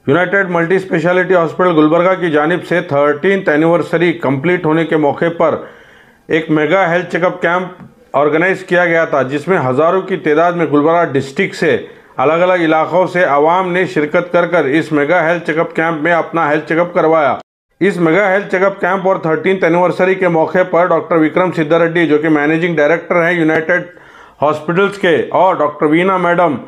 United multi speciality hospital Gulbarga की जानिब से 13th एनिवर्सरी कंप्लीट होने के मौके पर एक mega health checkup camp organise किया गया था, जिसमें हज़ारों की तादाद में गुलबर्गा डिस्ट्रिक्ट से अलग अलग इलाकों से आवाम ने शिरकत कर इस मेगा हेल्थ चेकअप कैंप में अपना हेल्थ चेकअप करवाया। इस मेगा हेल्थ चेकअप कैंप और 13th एनिवर्सरी के मौके पर डॉक्टर विक्रम सिद्धारेड्डी, जो कि मैनेजिंग डायरेक्टर हैं यूनाइटेड हॉस्पिटल्स के, और डॉक्टर वीना मैडम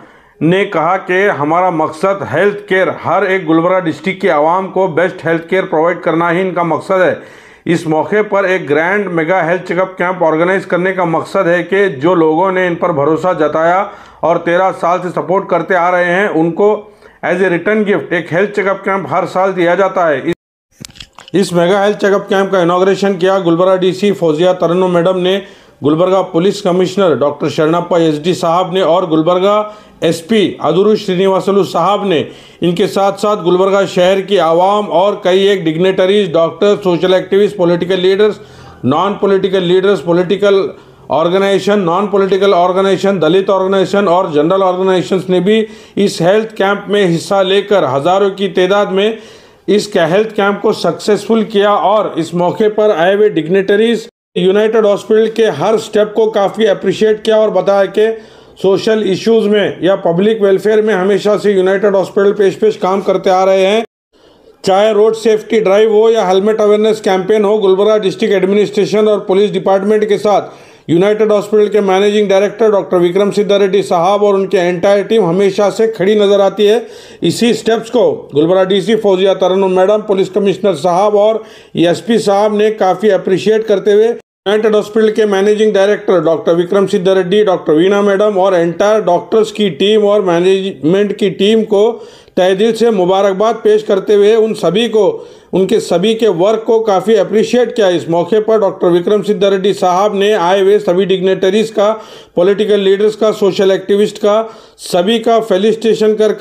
ने कहा कि हमारा मकसद हेल्थ केयर, हर एक गुलबर्गा डिस्ट्रिक्ट के आवाम को बेस्ट हेल्थ केयर प्रोवाइड करना ही इनका मकसद है। इस मौके पर एक grand mega health checkup camp organise करने का मकसद है कि जो लोगों ने इन पर भरोसा जताया और 13 साल से सपोर्ट करते आ रहे हैं, उनको एज ए रिटर्न गिफ्ट एक हेल्थ चेकअप कैंप हर साल दिया जाता है। इस मेगा हेल्थ चेकअप कैंप का इनॉग्रेशन किया गुलबर्गा डीसी फौजिया तरन्नुम मैडम ने, Gulbarga police commissioner doctor Sharanappa SD साहब ने और गुलबर्गा एसपी अदुरु श्रीनिवासलू साहब ने। इनके साथ साथ गुलबर्गा शहर की आवाम और कई एक dignitaries, doctor, social activist, political leaders, non political leaders, political organisation, non political organisation, Dalit organisation और जनरल ऑर्गेनाइजेशंस ने भी इस हेल्थ कैंप में हिस्सा लेकर हज़ारों की तादाद में इस हेल्थ कैंप को सक्सेसफुल किया। और इस मौके पर आए हुए डिग्नेटरीज यूनाइटेड हॉस्पिटल के हर स्टेप को काफ़ी अप्रिशिएट किया और बताया कि सोशल इश्यूज़ में या पब्लिक वेलफेयर में हमेशा से यूनाइटेड हॉस्पिटल पेश काम करते आ रहे हैं। चाहे रोड सेफ्टी ड्राइव हो या हेलमेट अवेयरनेस कैंपेन हो, गुलबर्गा डिस्ट्रिक्ट एडमिनिस्ट्रेशन और पुलिस डिपार्टमेंट के साथ यूनाइटेड हॉस्पिटल के मैनेजिंग डायरेक्टर डॉक्टर विक्रम सिद्धारेड्डी साहब और उनके एंटायर टीम हमेशा से खड़ी नजर आती है। इसी स्टेप्स को Gulbarga DC Fauzia Tarannum madam, police commissioner साहब और एसपी साहब ने काफ़ी अप्रिशिएट करते हुए यूनाइटेड हॉस्पिटल के managing director doctor Vikram Siddhareddy, doctor Veena madam और एंटायर डॉक्टर्स की टीम और मैनेजमेंट की टीम को तहे दिल से मुबारकबाद पेश करते हुए उन सभी को, उनके सभी के वर्क को काफ़ी अप्रिशिएट किया। इस मौके पर डॉक्टर विक्रम सिद्धारेड्डी साहब ने आए हुए सभी डिग्नेटरीज का, पॉलिटिकल लीडर्स का, सोशल एक्टिविस्ट का, सभी का फेलिसिटेशन कर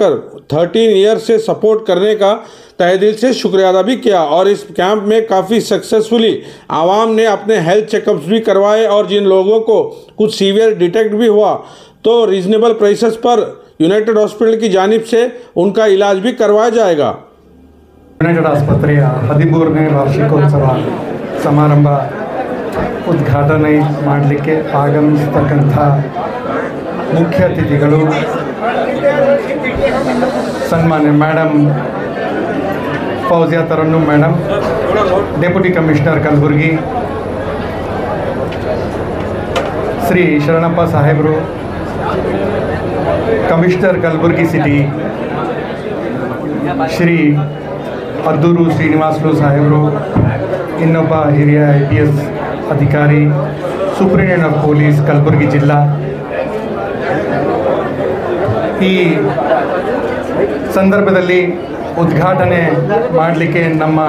13 ईयर से सपोर्ट करने का तहे दिल से शुक्रिया अदा भी किया। और इस कैंप में काफ़ी सक्सेसफुली आवाम ने अपने हेल्थ चेकअप्स भी करवाए और जिन लोगों को कुछ सीवियर डिटेक्ट भी हुआ तो रीजनेबल प्राइसेस पर यूनाइटेड हॉस्पिटल की जानिब से उनका इलाज भी करवाया जाएगा। ಯುನೈಟೆಡ್ ಆಸ್ಪತ್ರೆಯ 13ನೇ ವಾರ್ಷಿಕೋತ್ಸವ ಸಮಾರಂಭ ಉದ್ಘಾಟನೆ ಮಾಡಲಿಕ್ಕೆ ಆಗಮಿಸತಕ್ಕಂಥ ಮುಖ್ಯ ಅತಿಥಿಗಳು ಸನ್ಮಾನ್ಯ madam Fauzia Tarannum madam, deputy commissioner Kalaburagi, Shri Sharanappa ಸಾಹೇಬರು, ಕಮಿಷನರ್ ಕಲಬುರ್ಗಿ ಸಿಟಿ, ಶ್ರೀ ಅದ್ದೂರು ಶ್ರೀನಿವಾಸಲು ಸಾಹೇಬರು, ಇನ್ನೊಬ್ಬ ಹಿರಿಯ IPS ಅಧಿಕಾರಿ, ಸೂಪರಿಂಟೆಂಡೆಂಟ್ ಆಫ್ ಪೊಲೀಸ್ ಕಲಬುರ್ಗಿ ಜಿಲ್ಲಾ, ಈ ಸಂದರ್ಭದಲ್ಲಿ ಉದ್ಘಾಟನೆ ಮಾಡಲಿಕ್ಕೆ ನಮ್ಮ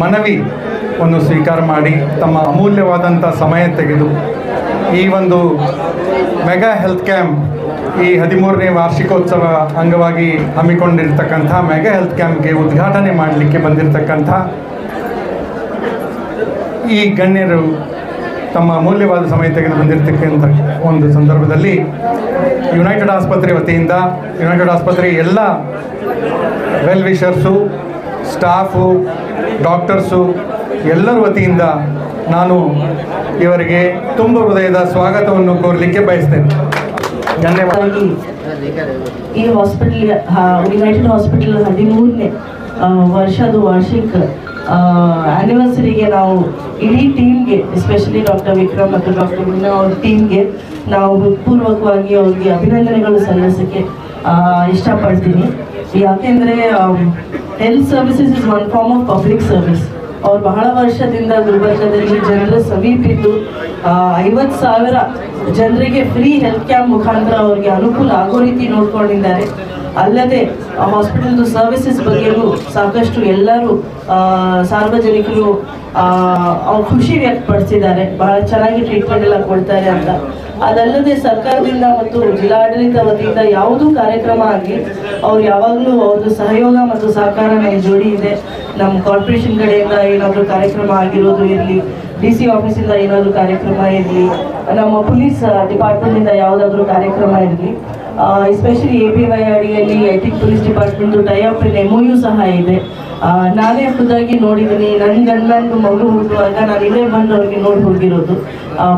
ಮನವಿಯನ್ನು ಸ್ವೀಕಾರ ಮಾಡಿ ತಮ್ಮ ಅಮೂಲ್ಯವಾದಂಥ ಸಮಯ ತೆಗೆದು ಈ ಒಂದು ಮೆಗಾ ಹೆಲ್ತ್ ಕ್ಯಾಂಪ್, ಈ 13ನೇ ವಾರ್ಷಿಕೋತ್ಸವ ಅಂಗವಾಗಿ ಹಮ್ಮಿಕೊಂಡಿರ್ತಕ್ಕಂಥ ಮೆಗಾ ಹೆಲ್ತ್ ಕ್ಯಾಂಪ್ಗೆ ಉದ್ಘಾಟನೆ ಮಾಡಲಿಕ್ಕೆ ಬಂದಿರತಕ್ಕಂಥ ಈ ಗಣ್ಯರು ತಮ್ಮ ಅಮೂಲ್ಯವಾದ ಸಮಯ ತೆಗೆದು ಬಂದಿರತಕ್ಕಂಥ ಒಂದು ಸಂದರ್ಭದಲ್ಲಿ ಯುನೈಟೆಡ್ ಆಸ್ಪತ್ರೆ ವತಿಯಿಂದ, ಯುನೈಟೆಡ್ ಆಸ್ಪತ್ರೆ ಎಲ್ಲ ವೆಲ್ ವಿಷರ್ಸು, ಸ್ಟಾಫು, ಡಾಕ್ಟರ್ಸು ಎಲ್ಲರ ವತಿಯಿಂದ ನಾನು ಇವರಿಗೆ ತುಂಬ ಹೃದಯದ ಸ್ವಾಗತವನ್ನು ಕೋರಲಿಕ್ಕೆ ಬಯಸ್ತೇನೆ. ಧನ್ಯವಾದ. ಈ ಹಾಸ್ಪಿಟಲ್ ಯುನೈಟೆಡ್ ಹಾಸ್ಪಿಟಲ್ 13ನೇ ವರ್ಷದ ವಾರ್ಷಿಕ ಆ್ಯನಿವರ್ಸರಿಗೆ ನಾವು ಇಡೀ ಟೀಮ್ಗೆ, ಎಸ್ಪೆಷಲಿ ಡಾಕ್ಟರ್ ವಿಕ್ರಮ್ ಮತ್ತು ಡಾಕ್ಟರ್ ವೀಣಾ ಅವ್ರ ಟೀಮ್ಗೆ ನಾವು ಹೃತ್ಪೂರ್ವಕವಾಗಿ ಅವ್ರಿಗೆ ಅಭಿನಂದನೆಗಳು ಸಲ್ಲಿಸೋಕ್ಕೆ ಇಷ್ಟಪಡ್ತೀನಿ. ಯಾಕೆಂದರೆ health services is one form of public service. ಅವ್ರು ಬಹಳ ವರ್ಷದಿಂದ ಗುಲ್ಬರ್ಗದಲ್ಲಿ ಜನರ ಸಮೀಪಿದ್ದು 50,000 ಜನರಿಗೆ ಫ್ರೀ ಹೆಲ್ತ್ ಕ್ಯಾಂಪ್ ಮುಖಾಂತರ ಅವ್ರಿಗೆ ಅನುಕೂಲ ಆಗೋ ರೀತಿ ನೋಡ್ಕೊಂಡಿದ್ದಾರೆ. ಅಲ್ಲದೆ ಹಾಸ್ಪಿಟಲ್ದು ಸರ್ವಿಸಸ್ ಬಗ್ಗೆಯೂ ಸಾಕಷ್ಟು ಎಲ್ಲರೂ ಸಾರ್ವಜನಿಕರು ಖುಷಿ ವ್ಯಕ್ತಪಡಿಸಿದ್ದಾರೆ, ಬಹಳ ಚೆನ್ನಾಗಿ ಟ್ರೀಟ್ಮೆಂಟ್ ಎಲ್ಲ ಕೊಡ್ತಾರೆ ಅಂತ. ಅದಲ್ಲದೆ ಸರ್ಕಾರದಿಂದ ಮತ್ತು ಜಿಲ್ಲಾಡಳಿತ ವತಿಯಿಂದ ಯಾವುದೂ ಕಾರ್ಯಕ್ರಮ ಆಗಲಿ ಅವ್ರು ಯಾವಾಗಲೂ ಅವ್ರದ್ದು ಸಹಯೋಗ ಮತ್ತು ಸಹಕಾರ ನಮ್ಮ ಜೋಡಿ ಇದೆ. ನಮ್ಮ ಕಾರ್ಪೊರೇಷನ್ ಕಡೆಯಿಂದ ಏನಾದರೂ ಕಾರ್ಯಕ್ರಮ ಆಗಿರೋದು ಇರಲಿ, DC ಆಫೀಸಿಂದ ಏನಾದರೂ ಕಾರ್ಯಕ್ರಮ ಇರಲಿ, ನಮ್ಮ ಪೊಲೀಸ್ ಡಿಪಾರ್ಟ್ಮೆಂಟಿಂದ ಯಾವುದಾದ್ರೂ ಕಾರ್ಯಕ್ರಮ ಇರಲಿ, ಎಸ್ಪೆಷಲಿ APY ಅಡಿಯಲ್ಲಿ I think police department tie-up MOU ಸಹ ಇದೆ. ನಾನೇ ಖುದ್ದಾಗಿ ನೋಡಿದ್ದೀನಿ. ನನ್ನ ಗಂಡನಿಗೂ ಮಗು ಹುಟ್ಟುವಾಗ ನಾನು ಇಲ್ಲೇ ಬಂದು ಅವ್ರಿಗೆ ನೋಡಿ ಹೋಗಿರೋದು.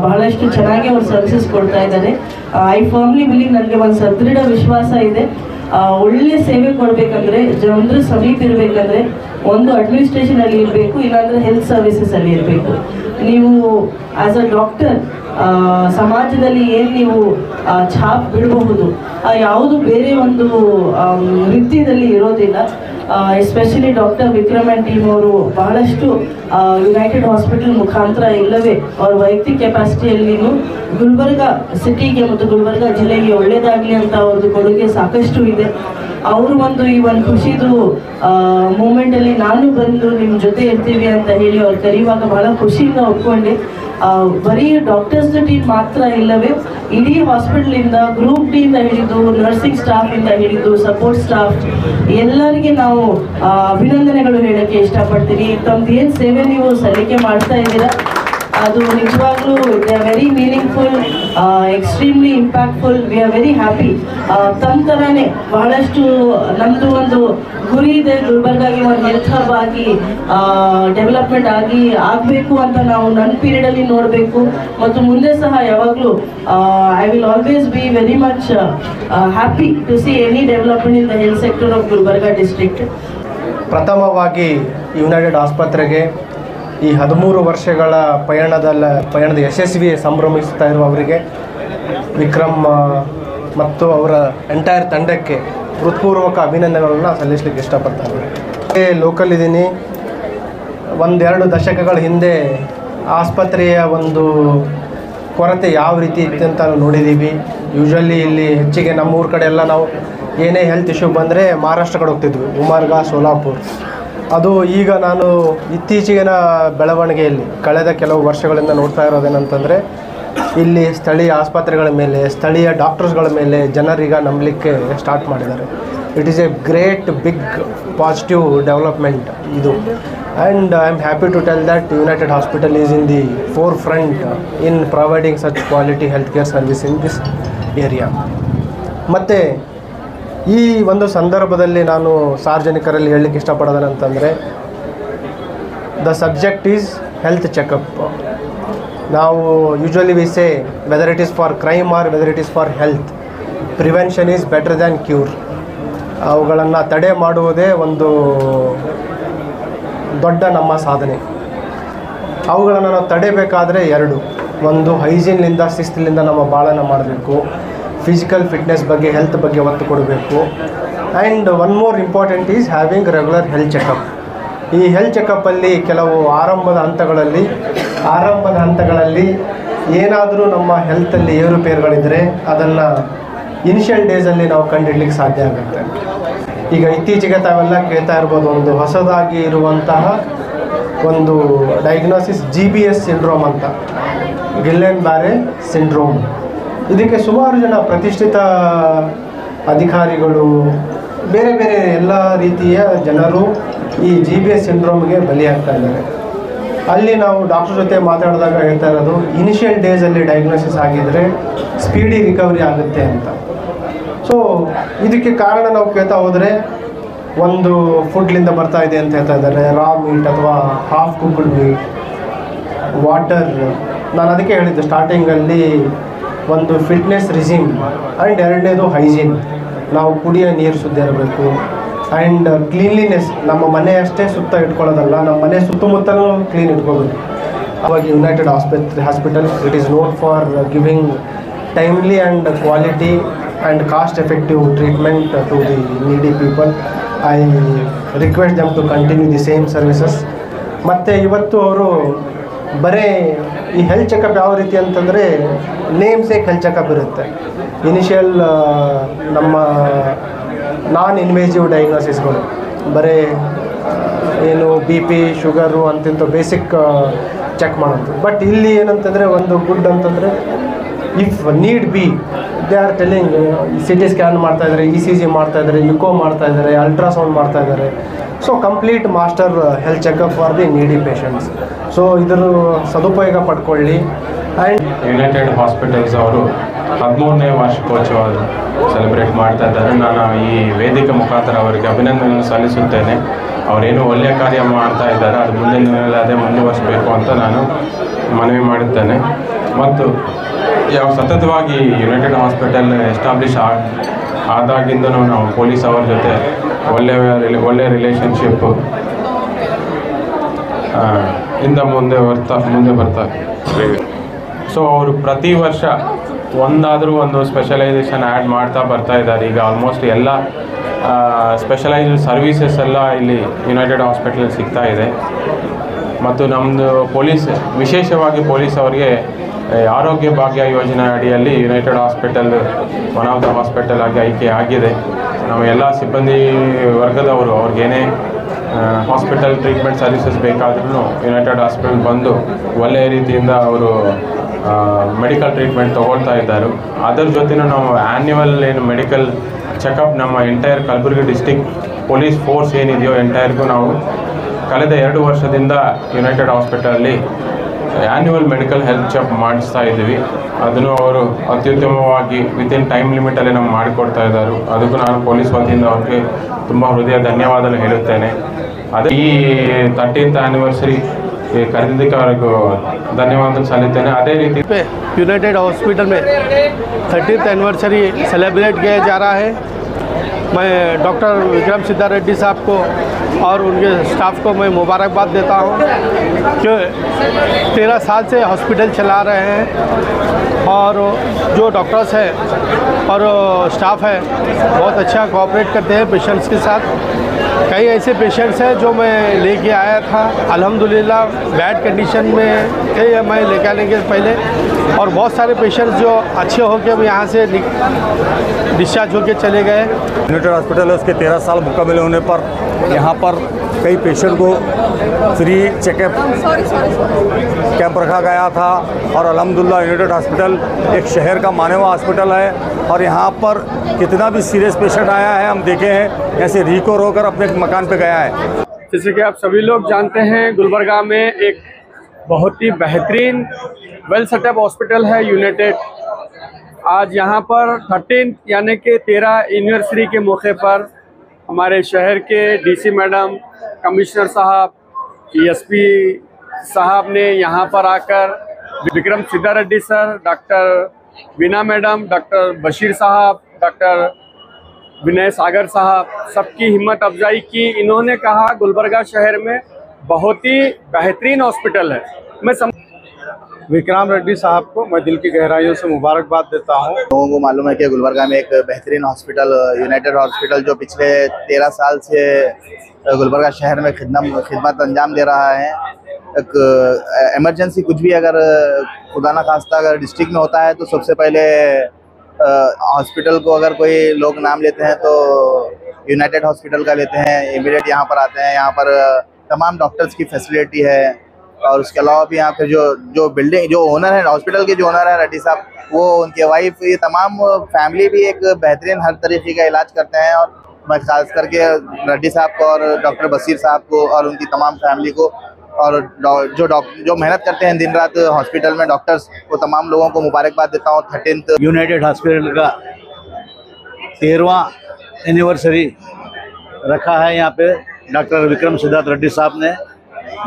ಬಹಳಷ್ಟು ಚೆನ್ನಾಗಿ ಅವ್ರು ಸರ್ವಿಸಸ್ ಕೊಡ್ತಾ ಇದ್ದಾರೆ. ಐ ಫರ್ಮ್ಲಿ ಬಿಲೀವ್, ನನಗೆ ಒಂದು ಸದೃಢ ವಿಶ್ವಾಸ ಇದೆ. ಒಳ್ಳೆ ಸೇವೆ ಕೊಡಬೇಕಂದ್ರೆ, ಜನರ ಸಮೀಪ ಇರಬೇಕಂದ್ರೆ ಒಂದು ಅಡ್ಮಿನಿಸ್ಟ್ರೇಷನಲ್ಲಿ ಇರಬೇಕು, ಇಲ್ಲಾಂದರೆ ಹೆಲ್ತ್ ಸರ್ವಿಸಸಲ್ಲಿ ಇರಬೇಕು. ನೀವು ಆ್ಯಸ್ ಅ ಡಾಕ್ಟರ್ ಸಮಾಜದಲ್ಲಿ ಏನು ನೀವು ಛಾಪ್ ಬಿಡಬಹುದು, ಯಾವುದು ಬೇರೆ ಒಂದು ವೃತ್ತಿಯಲ್ಲಿ ಇರೋದಿಲ್ಲ. Especially doctor Vikram and team ಅವರು ಬಹಳಷ್ಟು ಯುನೈಟೆಡ್ ಹಾಸ್ಪಿಟಲ್ ಮುಖಾಂತರ ಇಲ್ಲವೇ ಅವ್ರ ವೈಯಕ್ತಿಕ ಕೆಪಾಸಿಟಿಯಲ್ಲಿನೂ ಗುಲ್ಬರ್ಗ ಸಿಟಿಗೆ ಮತ್ತು ಗುಲ್ಬರ್ಗ ಜಿಲ್ಲೆಗೆ ಒಳ್ಳೆಯದಾಗಲಿ ಅಂತ ಅವ್ರದ್ದು ಕೊಡುಗೆ ಸಾಕಷ್ಟು ಇದೆ. ಅವರು ಈ ಒಂದು ಖುಷಿದು ಮೂಮೆಂಟಲ್ಲಿ ನಾನು ಬಂದು ನಿಮ್ಮ ಜೊತೆ ಇರ್ತೀವಿ ಅಂತ ಹೇಳಿ ಅವ್ರು ಕರೆಯುವಾಗ ಬಹಳ ಖುಷಿಯಿಂದ ಒಪ್ಕೊಂಡೆ. ಬರೀ ಡಾಕ್ಟರ್ಸ್ ಟೀಮ್ ಮಾತ್ರ ಇಲ್ಲವೇ ಇಡೀ ಹಾಸ್ಪಿಟಲಿಂದ ಗ್ರೂಪ್ ಡಿಯಿಂದ ಹಿಡಿದು ನರ್ಸಿಂಗ್ ಸ್ಟಾಫಿಂದ ಹಿಡಿದು ಸಪೋರ್ಟ್ ಸ್ಟಾಫ್ ಎಲ್ಲರಿಗೆ ನಾವು ಅಭಿನಂದನೆಗಳು ಹೇಳೋಕ್ಕೆ ಇಷ್ಟಪಡ್ತೀನಿ. ತಮ್ಮದು ಏನು ಸೇವೆ ನೀವು ಸಲ್ಲಿಕೆ ಮಾಡ್ತಾ ಇದ್ದೀರಾ ಅದು ನಿಜವಾಗ್ಲೂ they are very meaningful, extremely impactful. We are very happy. ತಮ್ಮ ಥರನೇ ಬಹಳಷ್ಟು ನಮ್ಮದು ಒಂದು ಗುರಿ ಇದೆ, ಗುಲ್ಬರ್ಗಾಗಿ ಒಂದು ಹೆಲ್ತ್ ಹಬ್ ಆಗಿ ಡೆವಲಪ್ಮೆಂಟ್ ಆಗಬೇಕು ಅಂತ ನಾವು ನನ್ನ ಪೀರಿಯಡಲ್ಲಿ ನೋಡಬೇಕು. ಮತ್ತು ಮುಂದೆ ಸಹ ಯಾವಾಗಲೂ I will always be very much happy to see any development in the health sector of Gulbarga district. ಪ್ರಥಮವಾಗಿ ಯುನೈಟೆಡ್ ಆಸ್ಪತ್ರೆಗೆ ಈ 13 ವರ್ಷಗಳ ಪಯಣದ ಯಶಸ್ವಿ ಸಂಭ್ರಮಿಸ್ತಾ ಇರುವವರಿಗೆ, ವಿಕ್ರಮ್ ಮತ್ತು ಅವರ ಎಂಟೈರ್ ತಂಡಕ್ಕೆ ಹೃತ್ಪೂರ್ವಕ ಅಭಿನಂದನೆಗಳನ್ನು ಸಲ್ಲಿಸಲಿಕ್ಕೆ ಇಷ್ಟಪಡ್ತಾರೆ. ಲೋಕಲ್ ಇದ್ದೀನಿ. 1-2 ದಶಕಗಳ ಹಿಂದೆ ಆಸ್ಪತ್ರೆಯ ಒಂದು ಕೊರತೆ ಯಾವ ರೀತಿ ಇತ್ತು ಅಂತ ನಾವು ನೋಡಿದ್ದೀವಿ. ಯೂಶ್ವಲಿ ಇಲ್ಲಿ ಹೆಚ್ಚಿಗೆ ನಮ್ಮೂರ ಕಡೆ ಎಲ್ಲ ನಾವು ಏನೇ ಹೆಲ್ತ್ ಇಶ್ಯೂ ಬಂದರೆ ಮಹಾರಾಷ್ಟ್ರ ಕಡೆ ಹೋಗ್ತಿದ್ವಿ, ಉಮರ್ಗಾ, ಸೋಲಾಪುರ್. ಅದು ಈಗ ನಾನು ಇತ್ತೀಚಿನ ಬೆಳವಣಿಗೆಯಲ್ಲಿ ಕಳೆದ ಕೆಲವು ವರ್ಷಗಳಿಂದ ನೋಡ್ತಾ ಇರೋದೇನಂತಂದರೆ, ಇಲ್ಲಿ ಸ್ಥಳೀಯ ಆಸ್ಪತ್ರೆಗಳ ಮೇಲೆ, ಸ್ಥಳೀಯ ಡಾಕ್ಟರ್ಸ್ಗಳ ಮೇಲೆ ಜನರೀಗ ನಂಬಲಿಕ್ಕೆ ಸ್ಟಾರ್ಟ್ ಮಾಡಿದ್ದಾರೆ. It is a great big positive development ಇದು. And I am happy to tell that United hospital is in the forefront in providing such quality health care service in this area. ಮತ್ತು ಈ ಒಂದು ಸಂದರ್ಭದಲ್ಲಿ ನಾನು ಸಾರ್ವಜನಿಕರಲ್ಲಿ ಹೇಳಲಿಕ್ಕೆ ಇಷ್ಟಪಡೋದೇನಂತಂದರೆ, the subject is health checkup. ನಾವು usually we say whether it is for crime or whether it is for health, prevention is better than cure. ಅವುಗಳನ್ನು ತಡೆ ಮಾಡುವುದೇ ಒಂದು ದೊಡ್ಡ ನಮ್ಮ ಸಾಧನೆ. ಅವುಗಳನ್ನು ನಾವು ತಡೆಯಬೇಕಾದ್ರೆ ಒಂದು ಹೈಜೀನ್ಲಿಂದ, ಶಿಸ್ತಿನಿಂದ ನಮ್ಮ ಬಾಳನ್ನು ಮಾಡಬೇಕು. ಫಿಸಿಕಲ್ ಫಿಟ್ನೆಸ್ ಬಗ್ಗೆ, ಹೆಲ್ತ್ ಬಗ್ಗೆ ಒತ್ತು ಕೊಡಬೇಕು. And one more important is having regular health checkup. ಈ ಹೆಲ್ತ್ ಚೆಕಪ್ಪಲ್ಲಿ ಕೆಲವು ಆರಂಭದ ಹಂತಗಳಲ್ಲಿ ಏನಾದರೂ ನಮ್ಮ ಹೆಲ್ತಲ್ಲಿ ಏರುಪೇರುಗಳಿದ್ದರೆ ಅದನ್ನು ಇನಿಷಿಯಲ್ ಡೇಸಲ್ಲಿ ನಾವು ಕಂಡುಹಿಡಲಿಕ್ಕೆ ಸಾಧ್ಯ ಆಗುತ್ತೆ. ಈಗ ಇತ್ತೀಚೆಗೆ ತಾವೆಲ್ಲ ಕೇಳ್ತಾ ಇರ್ಬೋದು, ಒಂದು ಹೊಸದಾಗಿ ಇರುವಂತಹ ಒಂದು ಡಯಾಗ್ನೋಸಿಸ್ GBS ಸಿಂಡ್ರೋಮ್ ಅಂತ, ಗಿಲ್ಲೆನ್ ಬ್ಯಾರೆ ಸಿಂಡ್ರೋಮ್. ಇದಕ್ಕೆ ಸುಮಾರು ಜನ ಪ್ರತಿಷ್ಠಿತ ಅಧಿಕಾರಿಗಳು, ಬೇರೆ ಬೇರೆ ಎಲ್ಲ ರೀತಿಯ ಜನರು ಈ GBS ಸಿಂಡ್ರೋಮ್ಗೆ ಬಲಿಯಾಗ್ತಾ ಇದ್ದಾರೆ. ಅಲ್ಲಿ ನಾವು ಡಾಕ್ಟರ್ ಜೊತೆ ಮಾತಾಡಿದಾಗ ಹೇಳ್ತಾ ಇರೋದು, ಇನಿಷಿಯಲ್ ಡೇಸಲ್ಲಿ ಡಯಾಗ್ನೋಸಿಸ್ ಆಗಿದ್ದರೆ ಸ್ಪೀಡಿ ರಿಕವರಿ ಆಗುತ್ತೆ ಅಂತ. ಸೊ ಇದಕ್ಕೆ ಕಾರಣ ನಾವು ಕೇಳ್ತಾ ಹೋದರೆ, ಒಂದು ಫುಡ್ಲಿಂದ ಬರ್ತಾ ಇದೆ ಅಂತ ಹೇಳ್ತಾ ಇದ್ದಾರೆ, ರಾ ಮೀಟ್ ಅಥವಾ ಹಾಫ್ ಕುಕ್ಡ್ ಮೀಟ್, ವಾಟರ್. ನಾನು ಅದಕ್ಕೆ ಹೇಳಿದ್ದೆ ಸ್ಟಾರ್ಟಿಂಗಲ್ಲಿ, ಒಂದು ಫಿಟ್ನೆಸ್ ರಿಜಿಮ್ ಆ್ಯಂಡ್ ಎರಡನೇದು ಹೈಜೀನ್. ನಾವು ಕುಡಿಯೋ ನೀರು ಶುದ್ಧ ಇರಬೇಕು. ಆ್ಯಂಡ್ ಕ್ಲೀನ್ಲಿನೆಸ್, ನಮ್ಮ ಮನೆ ಅಷ್ಟೇ ಸುತ್ತ ಇಟ್ಕೊಳ್ಳೋದಲ್ಲ, ನಮ್ಮ ಮನೆ ಸುತ್ತಮುತ್ತಲೂ ಕ್ಲೀನ್ ಇಟ್ಕೋಬೇಕು. ಅವಾಗ united hospital it is known for giving timely and quality and cost effective treatment to the needy people. I request them to continue the same services. ಮತ್ತು ಇವತ್ತು ಅವರು ಬರೀ ಈ ಹೆಲ್ತ್ ಚೆಕಪ್ ಯಾವ ರೀತಿ ಅಂತಂದರೆ, ನೇಮ್ಸೇಕ್ ಹೆಲ್ತ್ ಚೆಕಪ್ ಇರುತ್ತೆ. Initial ನಮ್ಮ ನಾನ್ ಇನ್ವೇಸಿವ್ ಡಯಾಗ್ನೋಸಿಸ್ಗಳು, ಬರೀ ಏನು BP, ಶುಗರು ಅಂತಿಂತ ಬೇಸಿಕ್ ಚೆಕ್ ಮಾಡೋದು. ಬಟ್ ಇಲ್ಲಿ ಏನಂತಂದರೆ ಒಂದು ಗುಡ್ ಅಂತಂದರೆ, if need B they are telling, CT scan ಮಾಡ್ತಾಯಿದ್ದಾರೆ, ECG ಮಾಡ್ತಾಯಿದ್ದಾರೆ, ಯುಕೋ ಮಾಡ್ತಾಯಿದ್ದಾರೆ, ಅಲ್ಟ್ರಾಸೌಂಡ್ ಮಾಡ್ತಾಯಿದ್ದಾರೆ. So complete master health checkup for the ನೀಡಿ ಪೇಷಂಟ್ಸ್. ಸೊ ಇದರ ಸದುಪಯೋಗ ಪಡ್ಕೊಳ್ಳಿ. ಆ್ಯಂಡ್ ಯುನೈಟೆಡ್ ಹಾಸ್ಪಿಟಲ್ಸ್ ಅವರು 13ನೇ ವಾರ್ಷಿಕೋತ್ಸವ ಸೆಲೆಬ್ರೇಟ್ ಮಾಡ್ತಾ ಇದ್ದಾರೆ. ನಾನು ಈ ವೇದಿಕೆ ಮುಖಾಂತರ ಅವರಿಗೆ ಅಭಿನಂದನೆ ಸಲ್ಲಿಸುತ್ತೇನೆ. ಅವರೇನು ಒಳ್ಳೆಯ ಕಾರ್ಯ ಮಾಡ್ತಾ ಇದ್ದಾರೆ, ಅದು ಮುಂದಿನ ದಿನಗಳಲ್ಲಿ ಅದೇ ಮುಂದುವರಿಸಬೇಕು ಅಂತ ನಾನು ಮನವಿ ಮಾಡುತ್ತೇನೆ. ಮತ್ತು ಯಾವ ಸತತವಾಗಿ ಯುನೈಟೆಡ್ ಹಾಸ್ಪಿಟಲ್ ಎಸ್ಟಾಬ್ಲಿಷ್ ಆದಾಗಿಂದನೂ ನಾವು ಪೊಲೀಸ್ ಅವರ ಜೊತೆ ಒಳ್ಳೆಯ ರಿಲೇಷನ್ಶಿಪ್ ಇಂದ ಮುಂದೆ ಬರ್ತಾ. ಸೊ ಅವರು ಪ್ರತಿ ವರ್ಷ ಒಂದು ಸ್ಪೆಷಲೈಸೇಷನ್ ಆ್ಯಡ್ ಮಾಡ್ತಾ ಬರ್ತಾ ಇದ್ದಾರೆ. ಈಗ ಆಲ್ಮೋಸ್ಟ್ ಎಲ್ಲ ಸ್ಪೆಷಲೈಸ್ಡ್ ಸರ್ವೀಸಸ್ ಎಲ್ಲ ಇಲ್ಲಿ ಯುನೈಟೆಡ್ ಹಾಸ್ಪಿಟಲ್ ಸಿಗ್ತಾ ಇದೆ. ಮತ್ತು ನಮ್ಮದು ವಿಶೇಷವಾಗಿ ಪೊಲೀಸ್ ಅವರಿಗೆ ಆರೋಗ್ಯ ಭಾಗ್ಯ ಯೋಜನೆ ಅಡಿಯಲ್ಲಿ United hospital one of the hospital ಆಗಿ ಆಯ್ಕೆ ಆಗಿದೆ. ನಾವು ಎಲ್ಲ ಸಿಬ್ಬಂದಿ ವರ್ಗದವರು ಅವ್ರಿಗೇನೇ ಹಾಸ್ಪಿಟಲ್ ಟ್ರೀಟ್ಮೆಂಟ್ ಸರ್ವಿಸಸ್ ಬೇಕಾದ್ರೂ ಯುನೈಟೆಡ್ ಹಾಸ್ಪಿಟಲ್ ಬಂದು ಒಳ್ಳೆಯ ರೀತಿಯಿಂದ ಅವರು ಮೆಡಿಕಲ್ ಟ್ರೀಟ್ಮೆಂಟ್ ತೊಗೊಳ್ತಾ ಇದ್ದಾರೆ. ಅದರ ಜೊತೆ ನಾವು ಆ್ಯನ್ಯುವಲ್ ಏನು ಮೆಡಿಕಲ್ ಚೆಕಪ್ ನಮ್ಮ entire Kalaburagi district police force ಏನಿದೆಯೋ ಎಂಟೈರ್ಗೂ ನಾವು ಕಳೆದ 2 ವರ್ಷದಿಂದ ಯುನೈಟೆಡ್ ಹಾಸ್ಪಿಟಲಲ್ಲಿ ಆ್ಯನ್ಯುವಲ್ ಮೆಡಿಕಲ್ ಹೆಲ್ತ್ ಚೆಕ್ ಮಾಡಿಸ್ತಾ ಇದ್ದೀವಿ. ಅದನ್ನು ಅವರು ಅತ್ಯುತ್ತಮವಾಗಿ ವಿತಿನ್ ಟೈಮ್ ಲಿಮಿಟಲ್ಲಿ ನಮ್ಗೆ ಮಾಡಿಕೊಡ್ತಾ ಇದ್ದಾರೆ. ಅದಕ್ಕೂ ನಾನು ಪೊಲೀಸ್ ವತಿಯಿಂದ ಅವ್ರಿಗೆ ತುಂಬ ಹೃದಯ ಧನ್ಯವಾದ ಹೇಳುತ್ತೇನೆ. ಅದೇ ಈ 13th ಆ್ಯನಿವರ್ಸರಿ ಕರೆದಿದ್ದಕ್ಕೆ ಅವ್ರಿಗೂ ಧನ್ಯವಾದ ಸಲ್ಲಿಸ್ತೇನೆ. ಅದೇ ರೀತಿ यूनाइटेड हॉस्पिटल में 30th एनिवर्सरी सेलिब्रेट किया जा रहा है। मैं डॉक्टर विक्रम सिद्धा रेड्डी साहब को और उनके स्टाफ को मैं मुबारकबाद देता हूं कि 13 साल से हॉस्पिटल चला रहे हैं और जो डॉक्टर्स हैं और स्टाफ है बहुत अच्छा कोऑपरेट करते हैं पेशेंट्स के साथ। कई ऐसे पेशेंट्स हैं जो मैं लेके आया था, अल्हम्दुलिल्लाह बैड कंडीशन में थे मैं लेके आने के पहले, और बहुत सारे पेशेंट्स जो अच्छे होकर अब यहाँ से डिस्चार्ज होकर चले गए। यूनाइटेड हॉस्पिटल है, उसके 13 साल मुकम्मल होने पर यहाँ पर कई पेशेंट को फ्री चेकअप कैंप रखा गया था और अल्हम्दुलिल्लाह यूनाइटेड हॉस्पिटल एक शहर का माने हुआ हॉस्पिटल है और यहाँ पर कितना भी सीरियस पेशेंट आया है हम देखे हैं, ऐसे रिकवर होकर अपने मकान पे गया है। जैसे कि आप सभी लोग जानते हैं गुलबर्गा में एक बहुत ही बेहतरीन वेल सेटअप हॉस्पिटल है यूनाइटेड। आज यहाँ पर 13 यानी कि 13 एनिवर्सरी के मौके पर हमारे शहर के डीसी मैडम, कमिश्नर साहब, एसपी साहब ने यहाँ पर आकर विक्रम सिद्धा Reddy sir, doctor Veena madam, doctor Bashir साहब, डॉक्टर विनय सागर साहब सबकी हिम्मत अफजाई की। इन्होंने कहा गुलबर्गा शहर में बहुत ही बेहतरीन हॉस्पिटल है। मैं विक्रम रेड्डी साहब को मैं दिल की गहराइयों से मुबारकबाद देता हूँ। लोगों को मालूम है कि गुलबर्गा में एक बेहतरीन हॉस्पिटल यूनाइटेड हॉस्पिटल जो पिछले 13 साल से गुलबर्गा शहर में खिदमत अंजाम दे रहा है। एक इमरजेंसी कुछ भी अगर खुदा ना खास्ता अगर डिस्ट्रिक्ट में होता है तो सबसे पहले हॉस्पिटल को अगर कोई लोग नाम लेते हैं तो यूनाइटेड हॉस्पिटल का लेते हैं, इमीडिएट यहाँ पर आते हैं। यहाँ पर तमाम डॉक्टर्स की फैसिलिटी है और उसके अलावा भी यहाँ पे जो बिल्डिंग जो ओनर है हॉस्पिटल के जो ओनर है रेड्डी साहब, वो उनके वाइफ, ये तमाम फैमिली भी एक बेहतरीन हर तरीके का इलाज करते हैं। और मैं खास करके रेड्डी साहब को और डॉक्टर बशीर साहब को और उनकी तमाम फैमिली को और जो मेहनत करते हैं दिन रात हॉस्पिटल में डॉक्टर्स, वो तमाम लोगों को मुबारकबाद देता हूँ। 13th यूनाइटेड हॉस्पिटल का 13वां एनिवर्सरी रखा है यहाँ पे डॉक्टर विक्रम सिद्धार्थ रेड्डी साहब ने।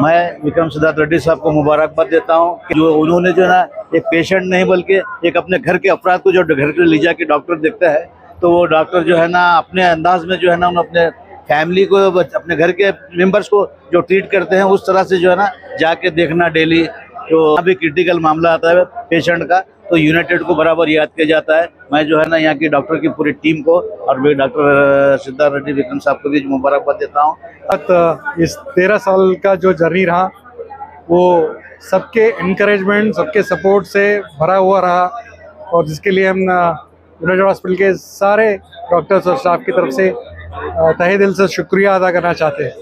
मैं विक्रम सिद्धार्थ रेड्डी साहब को मुबारकबाद देता हूँ कि जो उन्होंने जो है ना एक पेशेंट नहीं बल्कि एक अपने घर के अफराद को जो घर पे ले जाके डॉक्टर देखता है, तो वो डॉक्टर जो है ना अपने अंदाज में जो है ना उन्हें अपने फैमिली को, अपने घर के मेंबर्स को जो ट्रीट करते हैं उस तरह से जो है ना जाके देखना डेली। तो अभी क्रिटिकल मामला आता है पेशेंट का तो यूनाइटेड को बराबर याद किया जाता है। मैं जो है ना यहाँ की डॉक्टर की पूरी टीम को और भी डॉक्टर सिद्धार्थ रेड्डी विक्रम साहब को भी मुबारकबाद देता हूँ। इस 13 साल का जो जर्नी रहा वो सबके इनकरेजमेंट, सबके सपोर्ट से भरा हुआ रहा और जिसके लिए हम यूनाइटेड हॉस्पिटल के सारे डॉक्टर्स और स्टाफ की तरफ से तहे दिल से शुक्रिया अदा करना चाहते हैं।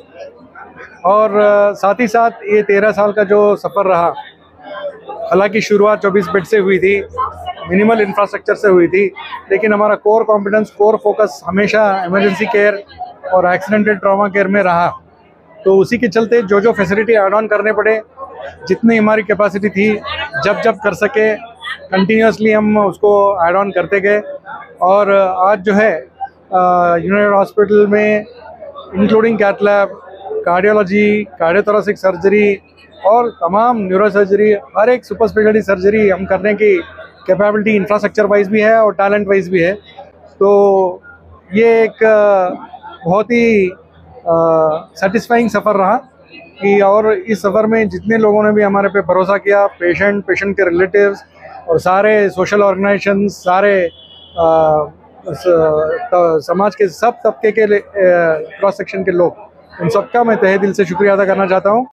और साथ ही साथ ये 13 साल का जो सफ़र रहा, हालांकि शुरुआत 24 बेड से हुई थी, मिनिमल इंफ्रास्ट्रक्चर से हुई थी, लेकिन हमारा कोर कॉम्पिटेंस, कोर फोकस हमेशा इमरजेंसी केयर और एक्सीडेंटल ट्रॉमा केयर में रहा। तो उसी के चलते जो फैसिलिटी ऐड ऑन करने पड़े, जितनी हमारी कैपेसिटी थी, जब कर सके कंटिन्यूसली हम उसको ऐड ऑन करते गए और आज जो है यूनाइटेड हॉस्पिटल में including cath lab, cardiology, cardiothoracic surgery और तमाम न्यूरो सर्जरी, हर एक सुपर स्पेशलिटी सर्जरी हम करने की कैपेबिलिटी इंफ्रास्ट्रक्चर वाइज भी है और टैलेंट वाइज भी है। तो ये एक बहुत ही सेटिस्फाइंग सफ़र रहा कि और इस सफ़र में जितने लोगों ने भी हमारे पे भरोसा किया, पेशेंट के रिलेटिव्स और सारे सोशल ऑर्गेनाइजेशन, सारे समाज के सब तबके के क्रॉस सेक्शन के लोग, उन सबका मैं तहे दिल से शुक्रिया अदा करना चाहता हूँ।